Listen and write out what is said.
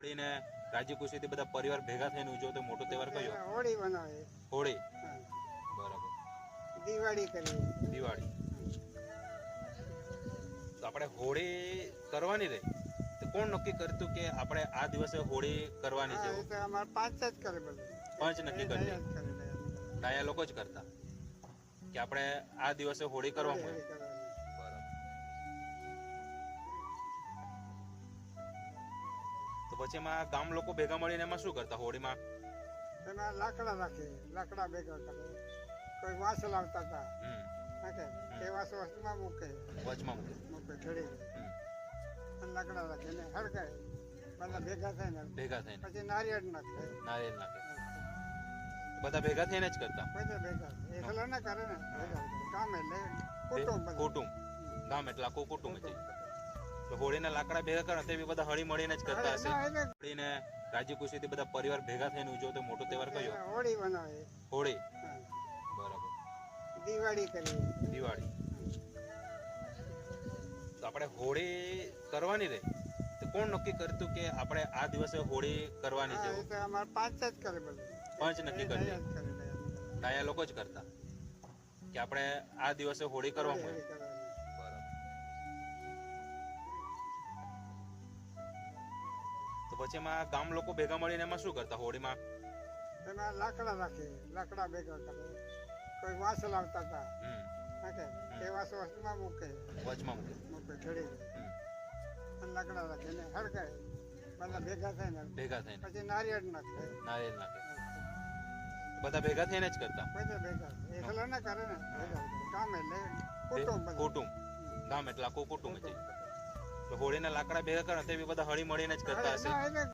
હોળીને રાજી ખુશીથી બધા પરિવાર ભેગા થઈને ઉજવો તો મોટો તહેવાર કયો? હોળી બનાવે. હોળી. હા. બરાબર. દિવાળી કરીએ. દિવાળી. તો આપણે હોળી કરવાની રહી તો કોણ નક્કી કરતું કે આપણે આ દિવસે હોળી કરવાની છે? હા, એ તો અમારે પાંચ જ કરે બધું. પંચ નક્કી કરી લે. એ જ કરે બધા. ડાયા લોકો જ કરતા કે આપણે આ દિવસે હોળી કરવાનું હોળી હોય. કરવાની. બરાબર. તો પછી એમાં ગામ લોકો ભેગા મળીને એમાં શું કરતા હોળીમાં? એમાં લાકડા રાખે, લાકડા ભેગા કરે. કોઈ વાંસ લાવતા હતા હમ નાખે એ વાંસ વસ્તુમાં મૂકે વચમાં મૂકે. મૂકે ઘડી હમ. અને લાકડા રાખે ને હળગાય બધા ભેગા થઈને ભેગા થઈને પછી નારિયેળ નાખે નારિયેળ નાખે. બધા ભેગા થઈને જ કરતા. બધા ભેગા એકલા ના કરે ને ભેગા કરે. ગામ એટલે કુટુંબ બધા. કુટુંબ. ગામ એટલે આખું કુટુંબ છે. તો હોળીના લાકડા ભેગા કરે તે બી બધા હળી મળીને જ કરતા હશે. ના, એટલે હોળીને રાજી ખુશીથી બધા પરિવાર ભેગા થઈને ઉજવો તો મોટો તહેવાર કયો? હોળી બનાવે. હોળી. હા. બરાબર. દિવાળી કરીએ. દિવાળી. તો આપણે હોળી કરવાની રહી તો કોણ નક્કી કરતું કે આપણે આ દિવસે હોળી કરવાની હા, છે? એ તો અમારે પાંચ જ કરે બધું. પંચ નક્કી કરી લે. એ જ કરે બધા. ડાયા લોકો જ કરતા કે આપણે આ દિવસે હોળી કરવાનું હોય. હોળી કરવાની. બરાબર. તો પછી એમાં ગામ લોકો ભેગા મળીને એમાં શું કરતા હોળીમાં? એમાં લાકડા રાખે, લાકડા ભેગા કરે. કોઈ વાંસ લાવતા હતા હમ નાખે એ વાંસ વસ્તુમાં મૂકે વચમાં મૂકે. મૂકે ઘડી હમ. અને લાકડા રાખે ને હળગાય બધા ભેગા થઈને ભેગા થઈને પછી નારિયેળ નાખે નારિયેળ નાખે. બધા ભેગા થઈને જ કરતા. બધા ભેગા એકલા ના કરે ને ભેગા કરે. ગામ એટલે કુટુંબ બધા. કુટુંબ. ગામ એટલે આખું કુટુંબ છે. તો હોળીના લાકડા ભેગા કરે તે બી બધા હળી મળીને જ કરતા હશે. ના, એટલે